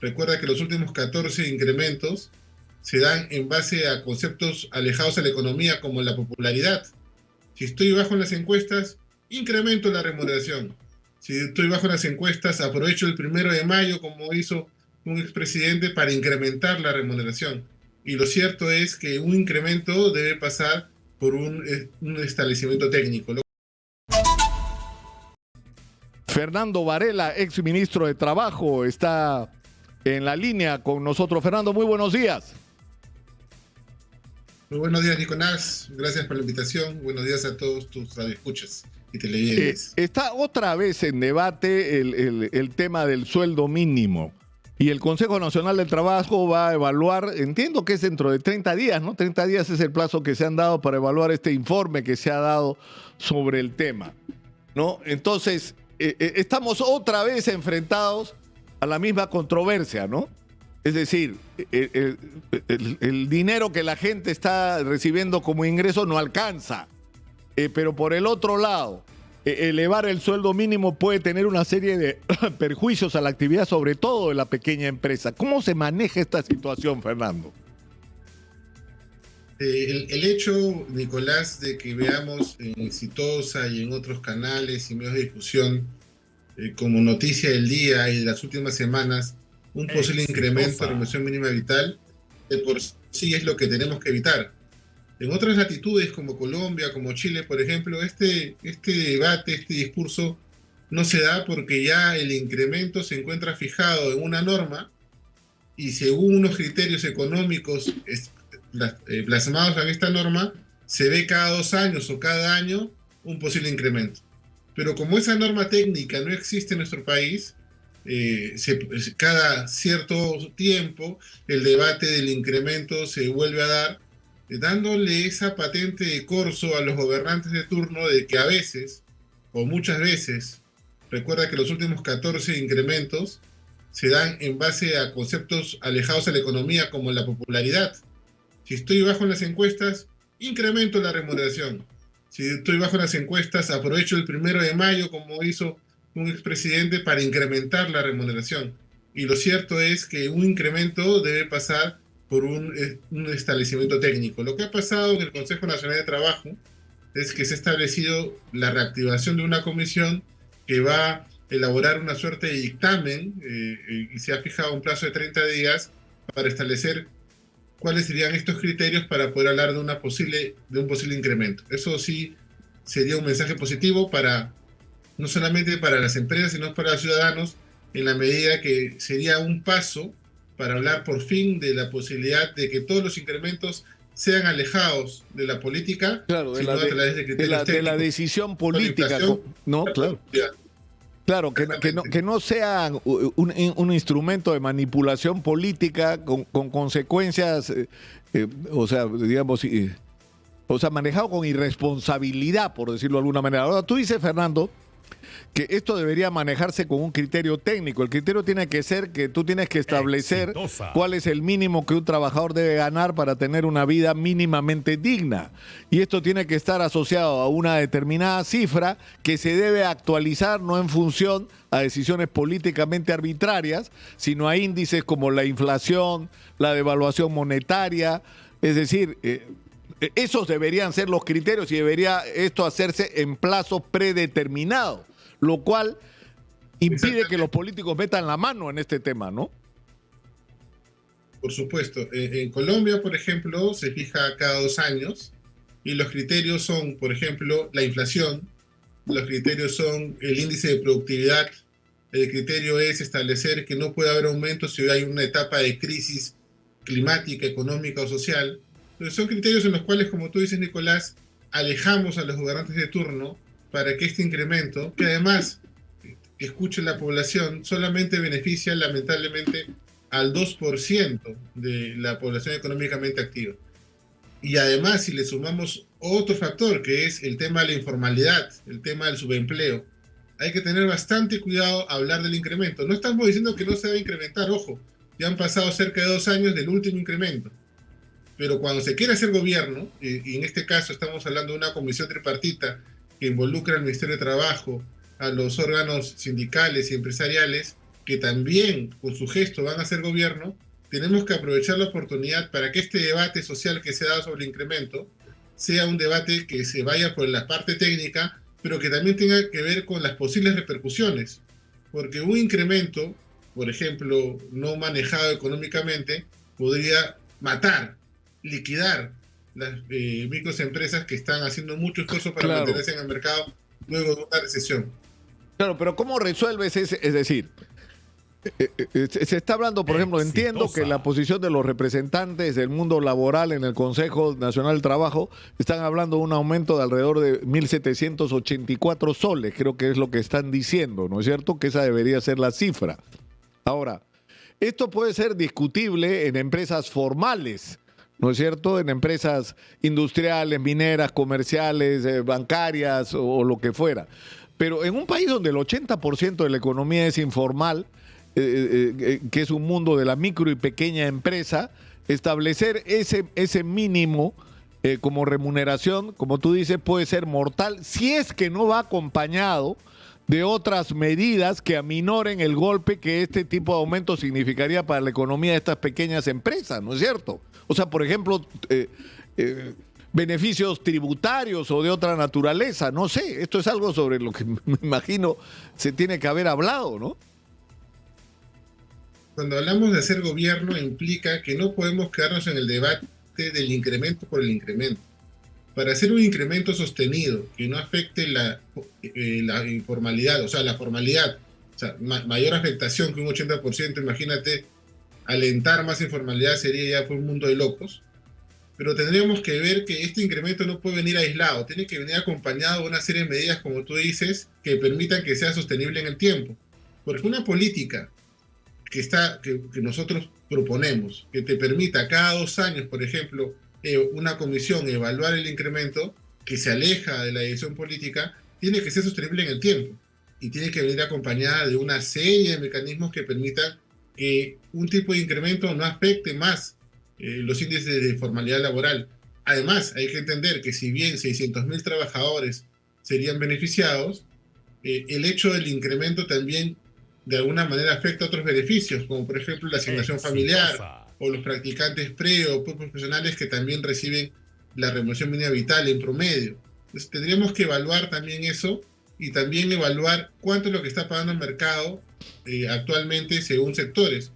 Recuerda que los últimos 14 incrementos se dan en base a conceptos alejados a la economía como la popularidad. Si estoy bajo en las encuestas, incremento la remuneración. Si estoy bajo en las encuestas, aprovecho el 1 de mayo, como hizo un expresidente, para incrementar la remuneración. Y lo cierto es que un incremento debe pasar por un establecimiento técnico. Fernando Varela, ex ministro de Trabajo, está en la línea con nosotros. Fernando, muy buenos días. Muy buenos días, Nicolás. Gracias por la invitación. Buenos días a todos tus radioescuchas y televidentes. Está otra vez en debate el tema del sueldo mínimo. Y el Consejo Nacional del Trabajo va a evaluar, entiendo que es dentro de 30 días, ¿no? 30 días es el plazo que se han dado para evaluar este informe que se ha dado sobre el tema, ¿no? Entonces, estamos otra vez enfrentados a la misma controversia, ¿no? Es decir, el dinero que la gente está recibiendo como ingreso no alcanza. Pero por el otro lado, elevar el sueldo mínimo puede tener una serie de perjuicios a la actividad, sobre todo de la pequeña empresa. ¿Cómo se maneja esta situación, Fernando? El hecho, Nicolás, de que veamos en Exitosa y en otros canales y medios de difusión como noticia del día y de las últimas semanas un posible incremento de la remuneración mínima vital, de por sí es lo que tenemos que evitar. En otras latitudes como Colombia, como Chile, por ejemplo, este debate, este discurso no se da porque ya el incremento se encuentra fijado en una norma y según unos criterios económicos plasmados en esta norma, se ve cada 2 años o cada año un posible incremento. Pero como esa norma técnica no existe en nuestro país, cada cierto tiempo el debate del incremento se vuelve a dar, dándole esa patente de corso a los gobernantes de turno de que a veces, o muchas veces, recuerda que los últimos 14 incrementos se dan en base a conceptos alejados a la economía como la popularidad. Si estoy bajo en las encuestas, incremento la remuneración. Si estoy bajo en las encuestas, aprovecho el 1 de mayo, como hizo un expresidente, para incrementar la remuneración. Y lo cierto es que un incremento debe pasar por un establecimiento técnico. Lo que ha pasado en el Consejo Nacional de Trabajo es que se ha establecido la reactivación de una comisión que va a elaborar una suerte de dictamen y se ha fijado un plazo de 30 días para establecer cuáles serían estos criterios para poder hablar de un posible incremento. Eso sí sería un mensaje positivo no solamente para las empresas, sino para los ciudadanos, en la medida que sería un paso para hablar por fin de la posibilidad de que todos los incrementos sean alejados de la política, claro, sino a través de criterios de la decisión política, ¿no? Claro. Claro, que no sea un instrumento de manipulación política con consecuencias, o sea, digamos, manejado con irresponsabilidad, por decirlo de alguna manera. Ahora, tú dices, Fernando, que esto debería manejarse con un criterio técnico. El criterio tiene que ser que tú tienes que establecer cuál es el mínimo que un trabajador debe ganar para tener una vida mínimamente digna. Y esto tiene que estar asociado a una determinada cifra que se debe actualizar no en función a decisiones políticamente arbitrarias, sino a índices como la inflación, la devaluación monetaria. Es decir, esos deberían ser los criterios y debería esto hacerse en plazos predeterminados, lo cual impide que los políticos metan la mano en este tema, ¿no? Por supuesto. En Colombia, por ejemplo, se fija cada 2 años y los criterios son, por ejemplo, la inflación, los criterios son el índice de productividad, el criterio es establecer que no puede haber aumento si hay una etapa de crisis climática, económica o social. Entonces son criterios en los cuales, como tú dices, Nicolás, alejamos a los gobernantes de turno para que este incremento, que además, que escuche la población, solamente beneficia lamentablemente al 2% de la población económicamente activa. Y además, si le sumamos otro factor, que es el tema de la informalidad, el tema del subempleo, hay que tener bastante cuidado a hablar del incremento. No estamos diciendo que no se debe incrementar, ojo, ya han pasado cerca de 2 años del último incremento. Pero cuando se quiere hacer gobierno, y en este caso estamos hablando de una comisión tripartita que involucra al Ministerio de Trabajo, a los órganos sindicales y empresariales, que también con su gesto van a ser gobierno, tenemos que aprovechar la oportunidad para que este debate social que se ha dado sobre el incremento sea un debate que se vaya por la parte técnica, pero que también tenga que ver con las posibles repercusiones. Porque un incremento, por ejemplo, no manejado económicamente, podría matar, liquidar las microempresas que están haciendo mucho esfuerzo para mantenerse en el mercado luego de una recesión. Claro, pero ¿cómo resuelves ese? Es decir, se está hablando, por ejemplo, entiendo que la posición de los representantes del mundo laboral en el Consejo Nacional del Trabajo están hablando de un aumento de alrededor de 1.784 soles, creo que es lo que están diciendo, ¿no es cierto? Que esa debería ser la cifra. Ahora, esto puede ser discutible en empresas formales, ¿no es cierto? En empresas industriales, mineras, comerciales, bancarias o lo que fuera. Pero en un país donde el 80% de la economía es informal, que es un mundo de la micro y pequeña empresa, establecer ese mínimo como remuneración, como tú dices, puede ser mortal si es que no va acompañado de otras medidas que aminoren el golpe que este tipo de aumento significaría para la economía de estas pequeñas empresas, ¿no es cierto? O sea, por ejemplo, beneficios tributarios o de otra naturaleza, no sé, esto es algo sobre lo que me imagino se tiene que haber hablado, ¿no? Cuando hablamos de hacer gobierno implica que no podemos quedarnos en el debate del incremento por el incremento. Para hacer un incremento sostenido que no afecte la informalidad, o sea, la formalidad, o sea, mayor afectación que un 80%, imagínate, alentar más informalidad sería ya por un mundo de locos. Pero tendríamos que ver que este incremento no puede venir aislado, tiene que venir acompañado de una serie de medidas, como tú dices, que permitan que sea sostenible en el tiempo. Porque una política que nosotros proponemos, que te permita cada 2 años, por ejemplo, una comisión evaluar el incremento, que se aleja de la decisión política, tiene que ser sostenible en el tiempo y tiene que venir acompañada de una serie de mecanismos que permitan que un tipo de incremento no afecte más los índices de formalidad laboral. Además, hay que entender que si bien 600.000 trabajadores serían beneficiados, el hecho del incremento también de alguna manera afecta a otros beneficios, como por ejemplo la asignación familiar o los practicantes pre o profesionales que también reciben la remuneración mínima vital en promedio. Entonces tendríamos que evaluar también eso y también evaluar cuánto es lo que está pagando el mercado actualmente según sectores.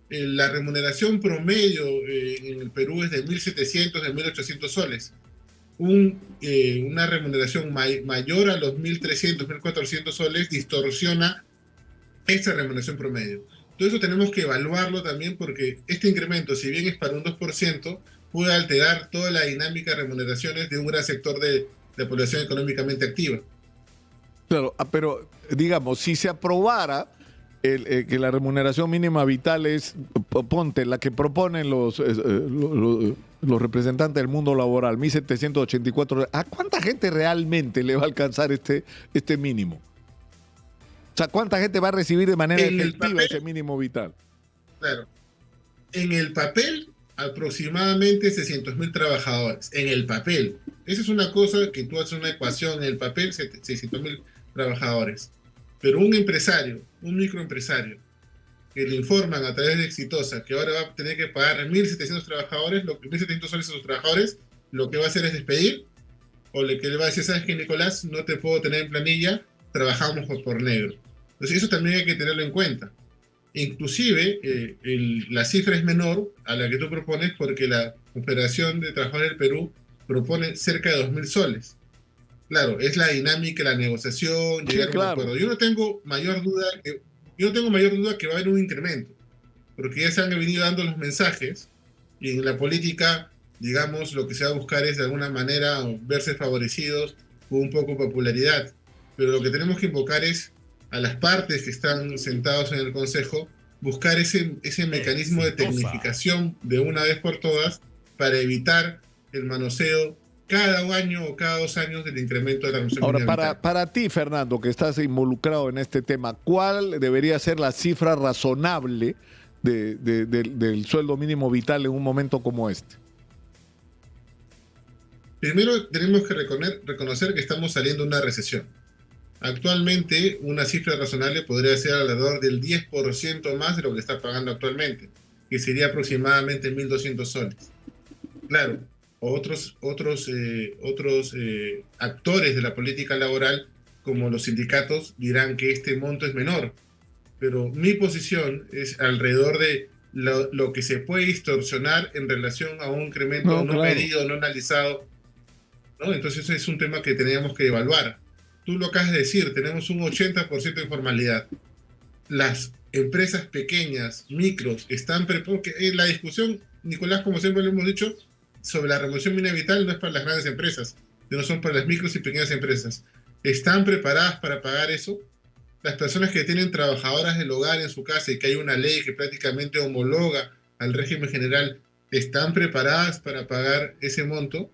La remuneración promedio en el Perú es de 1.700, de 1.800 soles. Una remuneración mayor a los 1.300, 1.400 soles distorsiona esta remuneración promedio. Todo eso tenemos que evaluarlo también porque este incremento, si bien es para un 2%, puede alterar toda la dinámica de remuneraciones de un gran sector de la población económicamente activa. Claro, pero digamos, si se aprobara que la remuneración mínima vital es, ponte, la que proponen los representantes del mundo laboral, 1.784, ¿a cuánta gente realmente le va a alcanzar este mínimo? O sea, ¿cuánta gente va a recibir de manera efectiva ese mínimo vital? Claro. En el papel, aproximadamente 600.000 trabajadores. En el papel. Esa es una cosa que tú haces una ecuación en el papel, 600.000 trabajadores. Pero un empresario, un microempresario, que le informan a través de Exitosa que ahora va a tener que pagar 1.700 trabajadores, 1.700 soles a sus trabajadores, lo que va a hacer es despedir, o que le va a decir, ¿sabes qué, Nicolás? No te puedo tener en planilla, trabajamos por negro. Entonces eso también hay que tenerlo en cuenta. Inclusive la cifra es menor a la que tú propones porque la Confederación de Trabajadores del Perú propone cerca de 2.000 soles. Claro, es la dinámica, la negociación, llegar a un acuerdo. Yo no tengo mayor duda que va a haber un incremento, porque ya se han venido dando los mensajes y en la política, digamos, lo que se va a buscar es de alguna manera verse favorecidos con un poco de popularidad. Pero lo que tenemos que invocar es a las partes que están sentados en el Consejo, buscar ese mecanismo de tecnificación de una vez por todas para evitar el manoseo cada año o cada 2 años del incremento de la remuneración mínima vital. Ahora, para ti, Fernando, que estás involucrado en este tema, ¿cuál debería ser la cifra razonable del sueldo mínimo vital en un momento como este? Primero, tenemos que reconocer que estamos saliendo de una recesión. Actualmente, una cifra razonable podría ser alrededor del 10% más de lo que está pagando actualmente, que sería aproximadamente 1.200 soles. Claro, otros actores de la política laboral, como los sindicatos, dirán que este monto es menor, pero mi posición es alrededor de lo que se puede distorsionar en relación a un incremento no medido, no analizado, ¿no? Entonces ese es un tema que teníamos que evaluar. Tú lo acabas de decir, tenemos un 80% de informalidad. Las empresas pequeñas, micros, están porque la discusión, Nicolás, como siempre lo hemos dicho, sobre la revolución minera vital no es para las grandes empresas, sino son para las micros y pequeñas empresas. ¿Están preparadas para pagar eso? Las personas que tienen trabajadoras del hogar en su casa y que hay una ley que prácticamente homologa al régimen general, ¿están preparadas para pagar ese monto?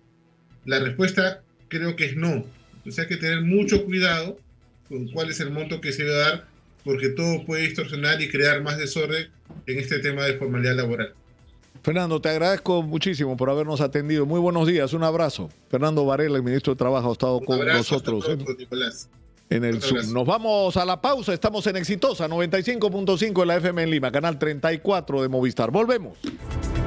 La respuesta creo que es no. Entonces hay que tener mucho cuidado con cuál es el monto que se va a dar, porque todo puede distorsionar y crear más desorden en este tema de formalidad laboral. Fernando, te agradezco muchísimo por habernos atendido. Muy buenos días, un abrazo. Fernando Varela, el ministro de Trabajo, ha estado con nosotros. Hasta pronto, Nicolás. En el Zoom. Nos vamos a la pausa. Estamos en Exitosa 95.5 en la FM en Lima, canal 34 de Movistar. Volvemos.